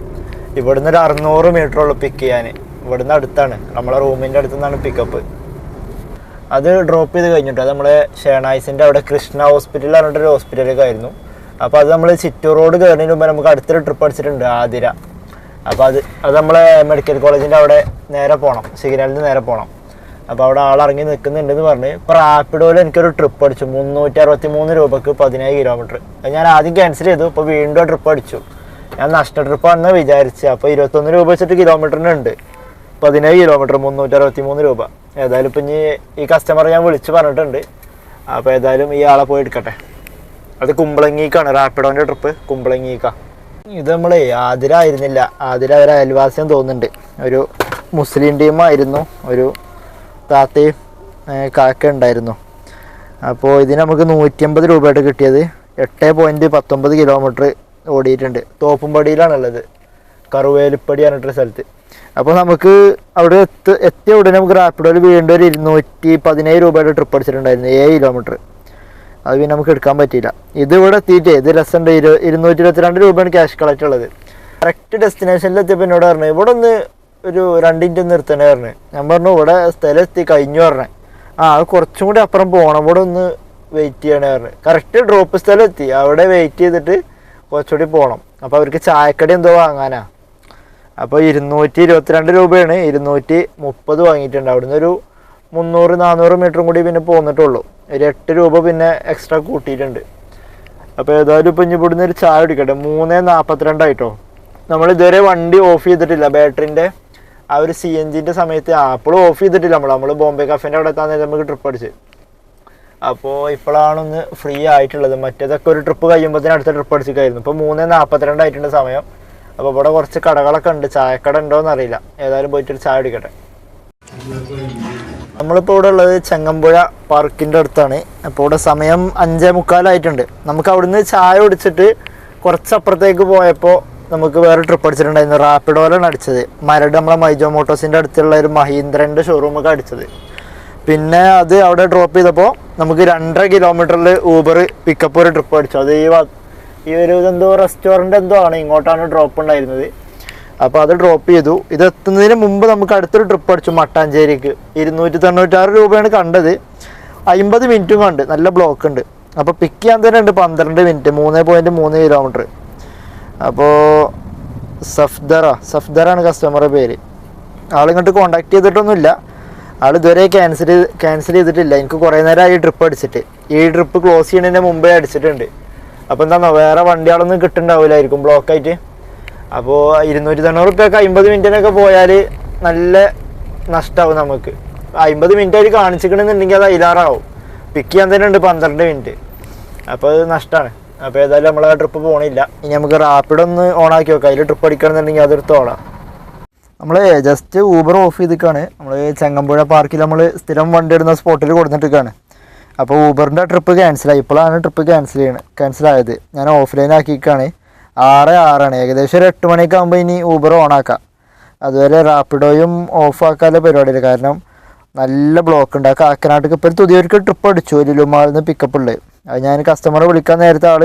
ഇവിടുന്ന് ഒരു 600 മീറ്റർ ഉള്ളു പിക്ക് ചെയ്യാൻ. ഇവിടുന്ന് അടുത്താണ്, നമ്മളെ റൂമിൻ്റെ അടുത്തു നിന്നാണ് പിക്കപ്പ്. അത് ഡ്രോപ്പ് ചെയ്ത് കഴിഞ്ഞിട്ട് അത് നമ്മളെ ഷേണായിസിൻ്റെ അവിടെ കൃഷ്ണ ഹോസ്പിറ്റൽ പറഞ്ഞിട്ടൊരു ഹോസ്പിറ്റലൊക്കെ ആയിരുന്നു. അപ്പോൾ അത് നമ്മൾ ചിറ്റൂർ റോഡ് കയറുന്നതിന് മുമ്പ് നമുക്ക് അടുത്തൊരു ട്രിപ്പ് അടിച്ചിട്ടുണ്ട്, ആതിര. അപ്പോൾ അത് നമ്മളെ മെഡിക്കൽ കോളേജിൻ്റെ അവിടെ നേരെ പോകണം, സിഗ്നലിൽ നിന്ന് നേരെ പോകണം. അപ്പോൾ അവിടെ ആളിറങ്ങി നിൽക്കുന്നുണ്ടെന്ന് പറഞ്ഞ് ഇപ്പോൾ റാപ്പിഡോയിൽ എനിക്കൊരു ട്രിപ്പ് അടിച്ചു 363 രൂപക്ക് 17 കിലോമീറ്റർ. അത് ഞാൻ ആദ്യം ക്യാൻസൽ ചെയ്തു, ഇപ്പോൾ വീണ്ടും ട്രിപ്പ് അടിച്ചു. ഞാൻ നഷ്ട ട്രിപ്പാണെന്ന് വിചാരിച്ചു. അപ്പോൾ 21 രൂപ വെച്ചിട്ട് കിലോമീറ്ററിനുണ്ട്, 17 കിലോമീറ്റർ 363 രൂപ. ഏതായാലും ഇപ്പം ഇനി ഈ കസ്റ്റമറെ ഞാൻ വിളിച്ച് പറഞ്ഞിട്ടുണ്ട്. അപ്പോൾ ഏതായാലും ഈ ആളെ പോയി എടുക്കട്ടെ. അത് കുമ്പളങ്ങിക്കാണ് റാപ്പിഡോൻ്റെ ട്രിപ്പ്, കുമ്പളങ്ങിക്ക. ഇത് നമ്മളെ ആതിര ആയിരുന്നില്ല, ആതിര ഒരു അയൽവാസിയും തോന്നുന്നുണ്ട്. ഒരു മുസ്ലിം ടീമായിരുന്നു, ഒരു താത്തയും കാക്ക ഉണ്ടായിരുന്നു. അപ്പോൾ ഇതിന് നമുക്ക് 150 രൂപയായിട്ട് കിട്ടിയത്. 8.19 കിലോമീറ്റർ ഓടിയിട്ടുണ്ട്. തോപ്പുംപടിയിലാണുള്ളത്, കറുവേലിപ്പടി പറഞ്ഞിട്ടൊരു സ്ഥലത്ത്. അപ്പോൾ നമുക്ക് അവിടെ എത്തിയ ഉടനെ നമുക്ക് റാപ്പിഡോയിൽ വീണ്ടും ഒരു 217 രൂപയുടെ ട്രിപ്പ് അടിച്ചിട്ടുണ്ടായിരുന്നു, 7 കിലോമീറ്റർ. അത് പിന്നെ നമുക്ക് എടുക്കാൻ പറ്റിയില്ല. ഇത് ഇവിടെ എത്തിയിട്ടേ ഇത് രസമുണ്ട്. 222 രൂപയാണ് ക്യാഷ് കളക്ട് ഉള്ളത്. കറക്റ്റ് ഡെസ്റ്റിനേഷനിൽ എത്തിയപ്പോൾ എന്നോട് പറഞ്ഞു ഇവിടെ ഒന്ന് ഒരു 2 മിനിറ്റ് നിർത്തണേ പറഞ്ഞു. ഞാൻ പറഞ്ഞു ഇവിടെ സ്ഥലം എത്തി കഴിഞ്ഞു പറഞ്ഞേ. അത് കുറച്ചും കൂടി അപ്പുറം പോകണം, ഇവിടെ ഒന്ന് വെയിറ്റ് ചെയ്യണേ പറഞ്ഞു. കറക്റ്റ് ഡ്രോപ്പ് സ്ഥലം എത്തി, അവിടെ വെയിറ്റ് ചെയ്തിട്ട് കുറച്ചുകൂടി പോകണം. അപ്പോൾ അവർക്ക് ചായക്കടി എന്തോ വാങ്ങാനാ. അപ്പോൾ 222 രൂപയാണ്, 230 വാങ്ങിയിട്ടുണ്ട്. അവിടുന്ന് ഒരു 300-400 മീറ്ററും കൂടി പിന്നെ പോന്നിട്ടുള്ളൂ. ഒരു 8 രൂപ പിന്നെ എക്സ്ട്രാ കൂട്ടിയിട്ടുണ്ട്. അപ്പോൾ ഏതായാലും ഇപ്പം ഇനി ഇവിടുന്ന് ഒരു ചായ കുടിക്കട്ടെ. 3:42 ആയിട്ടോ. നമ്മൾ ഇതുവരെ വണ്ടി ഓഫ് ചെയ്തിട്ടില്ല, ബാറ്ററിൻ്റെ ആ ഒരു CNGൻ്റെ സമയത്ത് അപ്പോഴും ഓഫ് ചെയ്തിട്ടില്ല. നമ്മൾ ബോംബെ കഫേൻ്റെ അവിടെ എത്താൻ നേരം നമുക്ക് ട്രിപ്പ് അടിച്ച്. അപ്പോൾ ഇപ്പോഴാണൊന്ന് ഫ്രീ ആയിട്ടുള്ളത്. മറ്റേതൊക്കെ ഒരു ട്രിപ്പ് കഴിയുമ്പോഴത്തേനും അടുത്ത ട്രിപ്പ് അടിച്ചിട്ടായിരുന്നു. ഇപ്പോൾ 3:42 ആയിട്ടുണ്ട് സമയം. അപ്പോൾ ഇവിടെ കുറച്ച് കടകളൊക്കെ ഉണ്ട്, ചായക്കട ഉണ്ടോയെന്ന് അറിയില്ല. ഏതായാലും പോയിട്ടൊരു ചായ കുടിക്കട്ടെ. നമ്മളിപ്പോൾ ഇവിടെ ഉള്ളത് ചെങ്ങമ്പുഴ പാർക്കിൻ്റെ അടുത്താണ്. അപ്പോൾ ഇവിടെ സമയം 5:45 ആയിട്ടുണ്ട്. നമുക്ക് അവിടുന്ന് ചായ കുടിച്ചിട്ട് കുറച്ചപ്പുറത്തേക്ക് പോയപ്പോൾ നമുക്ക് വേറെ ട്രിപ്പ് അടിച്ചിട്ടുണ്ടായിരുന്നു. റാപ്പിഡോയിലാണ് അടിച്ചത്. മരട് നമ്മളെ മൈജോ മോട്ടോഴ്സിൻ്റെ അടുത്തുള്ള ഒരു മഹീന്ദ്രൻ്റെ ഷോറൂമൊക്കെ അടിച്ചത്. പിന്നെ അത് അവിടെ ഡ്രോപ്പ് ചെയ്തപ്പോൾ നമുക്ക് 2.5 കിലോമീറ്ററിൽ ഊബർ പിക്കപ്പ് ഒരു ട്രിപ്പ് അടിച്ചു. അത് ഈ ഒരു എന്തോ റെസ്റ്റോറൻറ്റ് എന്തോ ആണ്, ഇങ്ങോട്ടാണ് ഡ്രോപ്പ് ഉണ്ടായിരുന്നത്. അപ്പോൾ അത് ഡ്രോപ്പ് ചെയ്തു. ഇത് എത്തുന്നതിന് മുമ്പ് നമുക്ക് അടുത്തൊരു ട്രിപ്പ് അടിച്ചു മട്ടാഞ്ചേരിക്ക്. 296 രൂപയാണ് കണ്ടത്. 50 മിനിറ്റും കണ്ട്, നല്ല ബ്ലോക്ക് ഉണ്ട്. അപ്പോൾ പിക്ക് ചെയ്യാൻ തന്നെ ഉണ്ട് 12 മിനിറ്റ്, 3.3 കിലോമീറ്റർ. അപ്പോൾ സഫ്ദറാണ് കസ്റ്റമറുടെ പേര്. ആളിങ്ങോട്ട് കോണ്ടാക്ട് ചെയ്തിട്ടൊന്നുമില്ല. ആൾ ഇതുവരെ ക്യാൻസൽ ചെയ്തിട്ടില്ല. എനിക്ക് കുറേ നേരമായി ട്രിപ്പ് അടിച്ചിട്ട്. ഈ ട്രിപ്പ് ക്ലോസ് ചെയ്യുന്നതിന് മുമ്പേ അടിച്ചിട്ടുണ്ട്. അപ്പോൾ എന്താണോ വേറെ വണ്ടികളൊന്നും കിട്ടുന്നുണ്ടാവില്ലായിരിക്കും ബ്ലോക്കായിട്ട്. അപ്പോൾ 290 റുപ്യക്ക് 50 മിനിറ്റിനൊക്കെ പോയാൽ നല്ല നഷ്ടമാവും നമുക്ക്. 50 മിനിറ്റ് ആയിട്ട് കാണിച്ചിട്ടുണ്ടെന്നുണ്ടെങ്കിൽ അത് അതിലാറാവും. പിക്ക് ചെയ്യാൻ തന്നെ ഉണ്ട് 12 മിനിറ്റ്. അപ്പോൾ അത് നഷ്ടമാണ്. അപ്പോൾ ഏതായാലും നമ്മൾ ആ ട്രിപ്പ് പോകണില്ല. ഇനി നമുക്ക് റാപ്പിഡ് ഒന്ന് ഓണാക്കി നോക്കാം. അതിൽ ട്രിപ്പ് അടിക്കണമെന്നുണ്ടെങ്കിൽ അതെടുത്തോളാം. നമ്മൾ ജസ്റ്റ് ഊബർ ഓഫ് ചെയ്തിട്ടാണ്. നമ്മൾ ചെങ്ങമ്പുഴ പാർക്കിൽ നമ്മൾ സ്ഥിരം വണ്ടി ഇടുന്ന സ്പോട്ടിൽ കൊടുത്തിട്ടാണ്. അപ്പോൾ ഊബറിൻ്റെ ട്രിപ്പ് ക്യാൻസലായി. ഇപ്പോഴാണ് ട്രിപ്പ് ക്യാൻസലായത്. ഞാൻ ഓഫ്ലൈൻ ആക്കിയിട്ടാണ്. 6:06 ഏകദേശം ഒരു 8 മണിയൊക്കെ ആകുമ്പോൾ ഇനി ഊബർ ഓണാക്കാം. അതുവരെ റാപ്പിഡോയും ഓഫ് ആക്കാനുള്ള പരിപാടിയില്ല. കാരണം നല്ല ബ്ലോക്ക് ഉണ്ട്. ആ കാക്കനാട്ടിക്ക് ഇപ്പോൾ തുതിയൊരുക്ക് ട്രിപ്പ് അടിച്ചു ലുലുമാളിൽ നിന്ന് പിക്കപ്പ് ഉള്ളത്. അത് ഞാൻ കസ്റ്റമറെ വിളിക്കാൻ നേരത്തെ ആൾ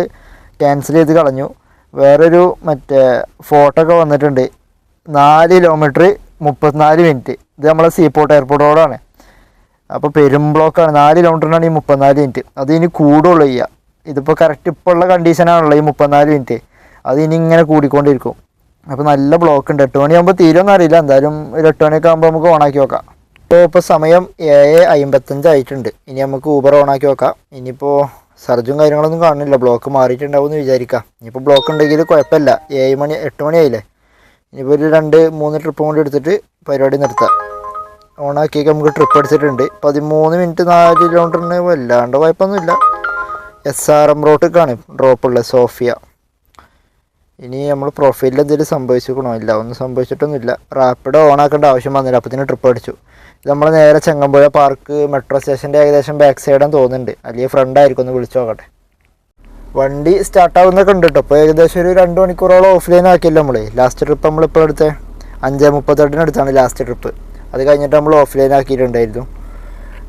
ക്യാൻസൽ ചെയ്ത് കളഞ്ഞു. വേറൊരു മറ്റേ ഫോട്ടോ ഒക്കെ വന്നിട്ടുണ്ട്. 4 കിലോമീറ്റർ 34 മിനിറ്റ്. ഇത് നമ്മളെ സീപോർട്ട് എയർപോർട്ട് റോഡാണ്. അപ്പോൾ പെരും ബ്ലോക്കാണ്. 4 കിലോമീറ്ററിനാണ് ഈ 34 മിനിറ്റ്. അത് ഇനി കൂടുള്ളൂ ചെയ്യുക. ഇതിപ്പോൾ കറക്റ്റ് ഇപ്പോൾ ഉള്ള കണ്ടീഷനാണല്ലോ ഈ 34 മിനിറ്റ്. അത് ഇനി ഇങ്ങനെ കൂടിക്കൊണ്ടിരിക്കും. അപ്പോൾ നല്ല ബ്ലോക്ക് ഉണ്ട്. 8 മണിയാകുമ്പോൾ തീരുമെന്ന് അറിയില്ല. എന്തായാലും ഒരു 8 മണിയൊക്കെ ആകുമ്പോൾ നമുക്ക് ഓണാക്കി നോക്കാം. ഇപ്പോൾ സമയം 7:55 ആയിട്ടുണ്ട്. ഇനി നമുക്ക് ഊബർ ഓണാക്കി നോക്കാം. ഇനിയിപ്പോൾ സർജും കാര്യങ്ങളൊന്നും കാണുന്നില്ല. ബ്ലോക്ക് മാറിയിട്ടുണ്ടാവും എന്ന് വിചാരിക്കാം. ഇനിയിപ്പോൾ ബ്ലോക്ക് ഉണ്ടെങ്കിൽ കുഴപ്പമില്ല. 8 മണിയായില്ലേ. ഇനിയിപ്പോൾ ഒരു 2-3 ട്രിപ്പ് കൊണ്ട് എടുത്തിട്ട് പരിപാടി നിർത്താം. ഓണാക്കിയൊക്കെ നമുക്ക് ട്രിപ്പ് അടിച്ചിട്ടുണ്ട്. 13 മിനിറ്റ് 4 കിലോമീറ്ററിന് വല്ലാണ്ട് കുഴപ്പമൊന്നുമില്ല. SRM റോട്ടിലേക്കാണ് ഡ്രോപ്പ് ഉള്ളത്, സോഫിയ. ഇനി നമ്മൾ പ്രൊഫൈലിൽ എന്തെങ്കിലും സംഭവിച്ചിരിക്കണോ? ഇല്ല, ഒന്നും സംഭവിച്ചിട്ടൊന്നുമില്ല. റാപ്പിഡ് ഓണാക്കേണ്ട ആവശ്യം വന്നില്ല. അപ്പോൾ തന്നെ ട്രിപ്പ് അടിച്ചു. ഇത് നമ്മൾ നേരെ ചെങ്ങമ്പുഴ പാർക്ക് മെട്രോ സ്റ്റേഷൻ്റെ ഏകദേശം ബാക്ക് സൈഡാന്ന് തോന്നുന്നുണ്ട്. അല്ലെങ്കിൽ ഫ്രണ്ടായിരിക്കും, ഒന്ന് വിളിച്ചു നോക്കട്ടെ. വണ്ടി സ്റ്റാർട്ടാവുന്നൊക്കെ ഉണ്ട് കേട്ടോ. ഇപ്പോൾ ഏകദേശം ഒരു 2 മണിക്കൂറോളം ഓഫ്ലൈൻ ആക്കിയല്ലോ നമ്മൾ. ലാസ്റ്റ് ട്രിപ്പ് നമ്മളിപ്പോൾ എടുത്തത് 5:38 അടുത്താണ് ലാസ്റ്റ് ട്രിപ്പ്. അത് കഴിഞ്ഞിട്ട് നമ്മൾ ഓഫ്ലൈൻ ആക്കിയിട്ടുണ്ടായിരുന്നു.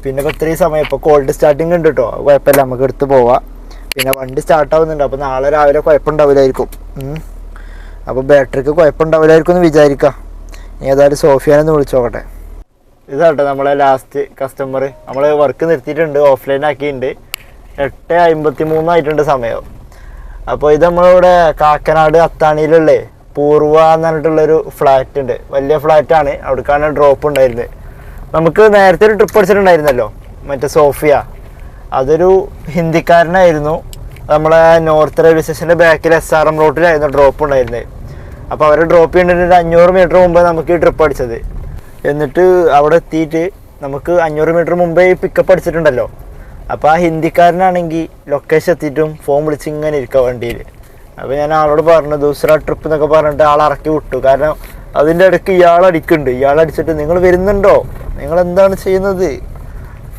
പിന്നെ ഇപ്പോൾ ഇത്രയും സമയം ഇപ്പോൾ കോൾഡ് സ്റ്റാർട്ടിങ് ഉണ്ട് കേട്ടോ. കുഴപ്പമില്ല, നമുക്ക് എടുത്ത് പോവാം. പിന്നെ വണ്ടി സ്റ്റാർട്ടാവുന്നുണ്ട്. അപ്പോൾ നാളെ രാവിലെ കുഴപ്പമുണ്ടാവില്ലായിരിക്കും. അപ്പോൾ ബാറ്ററിക്ക് കുഴപ്പമുണ്ടാവില്ലായിരിക്കും എന്ന് വിചാരിക്കാം. ഏതായാലും സോഫിയാനൊന്ന് വിളിച്ചു നോക്കട്ടെ. ഇതാട്ടെ നമ്മളെ ലാസ്റ്റ് കസ്റ്റമർ. നമ്മൾ വർക്ക് നിർത്തിയിട്ടുണ്ട്, ഓഫ്ലൈൻ ആക്കിയിട്ടുണ്ട്. 8:53 ആയിട്ടുണ്ട് സമയം. അപ്പോൾ ഇത് നമ്മളിവിടെ കാക്കനാട് അത്താണിയിലുള്ള പൂർവ എന്ന് പറഞ്ഞിട്ടുള്ളൊരു ഫ്ലാറ്റ് ഉണ്ട്. വലിയ ഫ്ലാറ്റാണ്. അവിടേക്കാണ് ഡ്രോപ്പ് ഉണ്ടായിരുന്നത്. നമുക്ക് നേരത്തെ ഒരു ട്രിപ്പ് അടിച്ചിട്ടുണ്ടായിരുന്നല്ലോ മറ്റേ സോഫിയ. അതൊരു ഹിന്ദിക്കാരനായിരുന്നു. നമ്മളെ നോർത്ത് റെയിൽവേ സ്റ്റേഷൻ്റെ ബാക്കിൽ SRM റോട്ടിലായിരുന്നു ഡ്രോപ്പ് ഉണ്ടായിരുന്നത്. അപ്പോൾ അവരെ ഡ്രോപ്പ് ചെയ്യേണ്ടത് 500 മീറ്റർ മുമ്പേ നമുക്ക് ഈ ട്രിപ്പ് അടിച്ചത്. എന്നിട്ട് അവിടെ എത്തിയിട്ട് നമുക്ക് 500 മീറ്റർ മുമ്പേ പിക്കപ്പ് അടിച്ചിട്ടുണ്ടല്ലോ. അപ്പോൾ ആ ഹിന്ദിക്കാരനാണെങ്കിൽ ലൊക്കേഷൻ എത്തിയിട്ടും ഫോൺ വിളിച്ച് ഇങ്ങനെ ഇരിക്കുക വണ്ടിയിൽ. അപ്പോൾ ഞാൻ ആളോട് പറഞ്ഞു ദൂസറ ട്രിപ്പ് എന്നൊക്കെ പറഞ്ഞിട്ട് ആൾ ഇറക്കി വിട്ടു. കാരണം അതിൻ്റെ ഇടയ്ക്ക് ഇയാളടിക്കുന്നുണ്ട്. ഇയാളടിച്ചിട്ട് നിങ്ങൾ വരുന്നുണ്ടോ, നിങ്ങൾ എന്താണ് ചെയ്യുന്നത്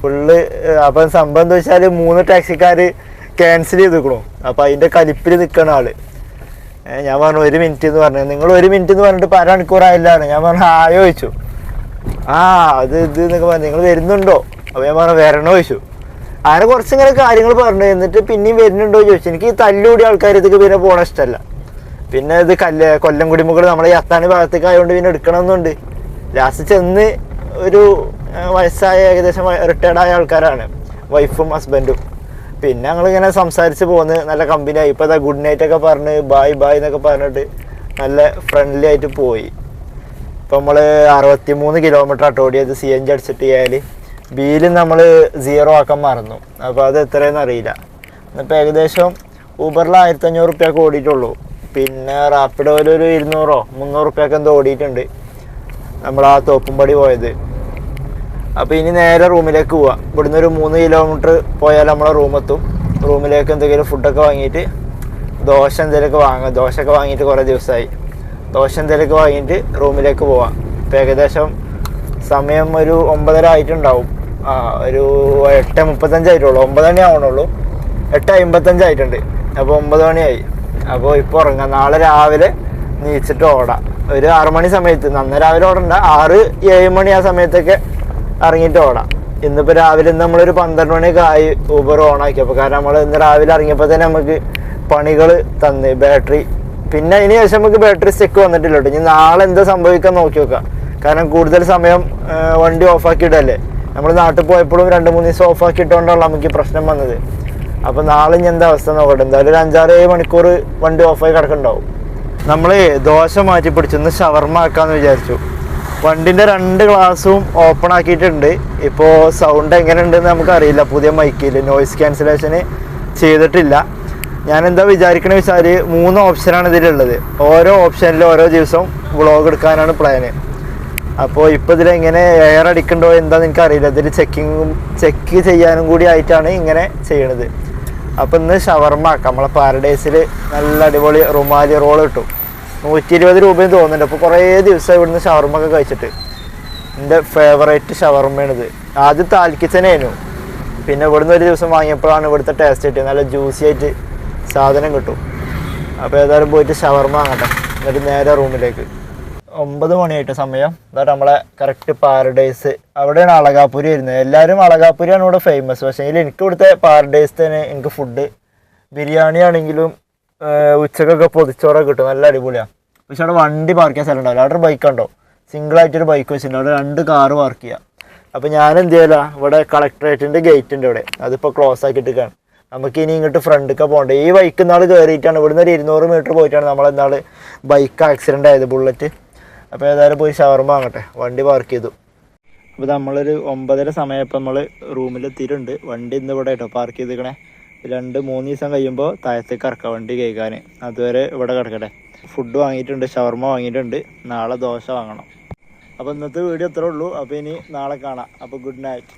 ഫുള്ള്. അപ്പം സംഭവം എന്താ വെച്ചാൽ 3 ടാക്സിക്കാർ ക്യാൻസൽ ചെയ്ത് നിൽക്കണു. അപ്പോൾ അതിൻ്റെ കലിപ്പിൽ നിൽക്കണ ആൾ. ഞാൻ പറഞ്ഞു 1 മിനിറ്റ് എന്ന് പറഞ്ഞു. നിങ്ങൾ 1 മിനിറ്റ് എന്ന് പറഞ്ഞിട്ട് ഇപ്പോൾ അരമണിക്കൂറായില്ലാണ്. ഞാൻ പറഞ്ഞു ആയോ ചോദിച്ചു. ഇത് എന്നൊക്കെ പറഞ്ഞു. നിങ്ങൾ വരുന്നുണ്ടോ? അപ്പോൾ ഞാൻ പറഞ്ഞു വരണോ ചോദിച്ചു. അങ്ങനെ കുറച്ചിങ്ങനെ കാര്യങ്ങൾ പറഞ്ഞു. എന്നിട്ട് പിന്നെയും വരുന്നുണ്ടോ ചോദിച്ചു. എനിക്ക് ഈ തല്ലുകൂടിയ ആൾക്കാർ ഇതൊക്കെ പിന്നെ പോകണ ഇഷ്ടമല്ല. പിന്നെ ഇത് കൊല്ലം കുടിമുകൾ നമ്മളെ ഈ അത്താണി ഭാഗത്തേക്ക് ആയതുകൊണ്ട് പിന്നെ എടുക്കണമെന്നുണ്ട്. ലാസ്റ്റ് ചെന്ന് ഒരു വയസ്സായ ഏകദേശം റിട്ടയർഡായ ആൾക്കാരാണ്, വൈഫും ഹസ്ബൻഡും. പിന്നെ ഞങ്ങളിങ്ങനെ സംസാരിച്ച് പോന്ന് നല്ല കമ്പനിയായി. ഇപ്പോൾ അതാ ഗുഡ് നൈറ്റ് ഒക്കെ പറഞ്ഞ് ബായ് എന്നൊക്കെ പറഞ്ഞിട്ട് നല്ല ഫ്രണ്ട്ലി ആയിട്ട് പോയി. ഇപ്പോൾ നമ്മൾ 63 കിലോമീറ്റർ ആട്ടോ ഓടിയത്. CNG അടിച്ചിട്ട് ചെയ്യാൽ ബില്ലും നമ്മൾ 0 ആക്കാൻ മറന്നു. അപ്പോൾ അത് എത്രയെന്ന് അറിയില്ല. ഇപ്പോൾ ഏകദേശം ഊബറിൽ 1500 റുപ്യക്ക് ഓടിയിട്ടുള്ളൂ. പിന്നെ റാപ്പിഡോയിൽ ഒരു 200-300 റുപ്യക്ക് എന്തോ ഓടിയിട്ടുണ്ട് നമ്മൾ ആ തോപ്പുംപടി പോയത്. അപ്പോൾ ഇനി നേരെ റൂമിലേക്ക് പോവാം. ഇവിടുന്ന് ഒരു 3 കിലോമീറ്റർ പോയാൽ നമ്മളെ റൂമെത്തും. റൂമിലേക്ക് എന്തെങ്കിലും ഫുഡൊക്കെ വാങ്ങിയിട്ട് ദോശ എന്തെങ്കിലുമൊക്കെ വാങ്ങാം. ദോശയൊക്കെ വാങ്ങിയിട്ട് കുറേ ദിവസമായി. ദോശ എന്തെങ്കിലുമൊക്കെ വാങ്ങിയിട്ട് റൂമിലേക്ക് പോവാം. ഇപ്പോൾ ഏകദേശം സമയം ഒരു 9:30 ആയിട്ടുണ്ടാവും. ഒരു 8:35 ആയിട്ടുള്ളൂ. 9 മണി ആവണുള്ളൂ. 8:55 ആയിട്ടുണ്ട്. അപ്പോൾ 9 മണിയായി. അപ്പോൾ ഇപ്പോൾ ഉറങ്ങാം. നാളെ രാവിലെ നീച്ചിട്ട് ഓടാം. ഒരു 6 മണി സമയത്ത്, നന്ന രാവിലെ ഓടണ്ട, 6-7 മണി ആ സമയത്തൊക്കെ ഇറങ്ങിയിട്ട് ഓടാം. ഇന്നിപ്പോൾ രാവിലെ നമ്മളൊരു 12 മണിയൊക്കെ ആയി ഊബർ ഓണാക്കിയപ്പോൾ. കാരണം നമ്മൾ ഇന്ന് രാവിലെ ഇറങ്ങിയപ്പോൾ തന്നെ നമുക്ക് പണികൾ തന്ന് ബാറ്ററി പിന്നെ അതിന് ശേഷം നമുക്ക് ബാറ്ററി സ്റ്റെക്ക് വന്നിട്ടില്ല കേട്ടോ. ഇനി നാളെ എന്താ സംഭവിക്കാൻ നോക്കി നോക്കാം. കാരണം കൂടുതൽ സമയം വണ്ടി ഓഫാക്കിയിട്ടല്ലേ. നമ്മൾ നാട്ടിൽ പോയപ്പോഴും 2-3 ദിവസം ഓഫാക്കിയിട്ടുകൊണ്ടാണ് നമുക്ക് പ്രശ്നം വന്നത്. അപ്പോൾ നാളെ ഇനി എന്താ അവസ്ഥ നോക്കട്ടെ. എന്തായാലും ഒരു 5-6 മണിക്കൂർ വണ്ടി ഓഫായി കിടക്കുന്നുണ്ടാവും. നമ്മൾ ദോശ മാറ്റി പിടിച്ചൊന്ന് ഷവർമ ആക്കാമെന്ന് വിചാരിച്ചു. വണ്ടിൻ്റെ 2 ഗ്ലാസും ഓപ്പൺ ആക്കിയിട്ടുണ്ട്. ഇപ്പോൾ സൗണ്ട് എങ്ങനെയുണ്ടെന്ന് നമുക്കറിയില്ല. പുതിയ മൈക്കിൽ നോയിസ് ക്യാൻസലേഷന് ചെയ്തിട്ടില്ല. ഞാൻ എന്താ വിചാരിക്കണമെന്ന് വെച്ചാൽ 3 ഓപ്ഷനാണ് ഇതിലുള്ളത്. ഓരോ ഓപ്ഷനിലും ഓരോ ദിവസം വ്ളോഗ് എടുക്കാനാണ് പ്ലാന്. അപ്പോൾ ഇപ്പോൾ ഇതിലെങ്ങനെ എയർ അടിക്കണ്ടോ എന്താണെന്ന് എനിക്കറിയില്ല. ഇതിൽ ചെക്ക് ചെയ്യാനും കൂടി ആയിട്ടാണ് ഇങ്ങനെ ചെയ്യണത്. അപ്പോൾ ഇന്ന് ഷവർമ ആക്കാം. നമ്മളെ പാരഡൈസിൽ നല്ല അടിപൊളി റുമാലി റോൾ കിട്ടും. 120 രൂപയും തോന്നുന്നുണ്ട്. അപ്പോൾ കുറേ ദിവസം ഇവിടുന്ന് ഷവർമ ഒക്കെ കഴിച്ചിട്ട് എൻ്റെ ഫേവറേറ്റ് ഷവർമയാണിത്. ആദ്യം താൽക്കിച്ചനായിരുന്നു. പിന്നെ ഇവിടുന്ന് ഒരു ദിവസം വാങ്ങിയപ്പോഴാണ് ഇവിടുത്തെ ടേസ്റ്റ് കിട്ടിയത്. നല്ല ജ്യൂസി ആയിട്ട് സാധനം കിട്ടും. അപ്പോൾ ഏതായാലും പോയിട്ട് ഷവർമ വാങ്ങട്ടെ. എന്നിട്ട് നേരെ റൂമിലേക്ക്. 9 മണിയായിട്ട് സമയം. എന്നിട്ട് നമ്മളെ കറക്റ്റ് പാരഡൈസ് അവിടെയാണ് അളകാപ്പുരി വരുന്നത്. എല്ലാവരും അളകാപ്പുരിയാണ് ഇവിടെ ഫേമസ്. പക്ഷേ എനിക്ക് ഇവിടുത്തെ പാരഡൈസ് തന്നെ എനിക്ക് ഫുഡ് ബിരിയാണി ആണെങ്കിലും ഉച്ചക്കൊക്കെ പൊതിച്ചോറൊക്കെ കിട്ടും. നല്ല അടിപൊളിയാണ്. പക്ഷെ അവിടെ വണ്ടി പാർക്ക് ചെയ്യാൻ സ്ഥലം ഉണ്ടാവില്ല. അവിടെ ഒരു ബൈക്ക് ഉണ്ടോ, സിംഗിളായിട്ടൊരു ബൈക്ക് വെച്ചിട്ടുണ്ട്. അവിടെ 2 കാറ് പാർക്ക് ചെയ്യാം. അപ്പോൾ ഞാൻ എന്ത് ചെയ്യില്ല, ഇവിടെ കളക്ടറേറ്റിൻ്റെ ഗേറ്റ് ഉണ്ട് ഇവിടെ. അതിപ്പോൾ ക്ലോസ് ആക്കിയിട്ടാണ്. നമുക്ക് ഇനി ഇങ്ങോട്ട് ഫ്രണ്ടിലേക്ക് പോകണ്ടേ. ഈ ബൈക്ക് ഇന്നാൾ കയറിയിട്ടാണ്. ഇവിടുന്ന് ഒരു 200 മീറ്റർ പോയിട്ടാണ് നമ്മളെന്നാൾ ബൈക്ക് ആക്സിഡൻ്റ് ആയത്, ബുള്ളറ്റ്. അപ്പോൾ ഏതായാലും പോയി ഷവർമ വാങ്ങട്ടെ. വണ്ടി പാർക്ക് ചെയ്തു. അപ്പോൾ നമ്മളൊരു 9:30 സമയപ്പോൾ നമ്മൾ റൂമിലെത്തിയിട്ടുണ്ട്. വണ്ടി ഇന്ന് ഇവിടെ കേട്ടോ പാർക്ക് ചെയ്തിരിക്കണേ. 2-3 ദിവസം കഴിയുമ്പോൾ താഴത്തേക്ക് ഇറക്കാം വണ്ടി കേൾക്കാൻ. അതുവരെ ഇവിടെ കിടക്കട്ടെ. ഫുഡ് വാങ്ങിയിട്ടുണ്ട്, ഷവർമ വാങ്ങിയിട്ടുണ്ട്. നാളെ ദോശ വാങ്ങണം. അപ്പോൾ ഇന്നത്തെ വീഡിയോ ഇത്രേ ഉള്ളൂ. അപ്പോൾ ഇനി നാളെ കാണാം. അപ്പോൾ ഗുഡ് നൈറ്റ്.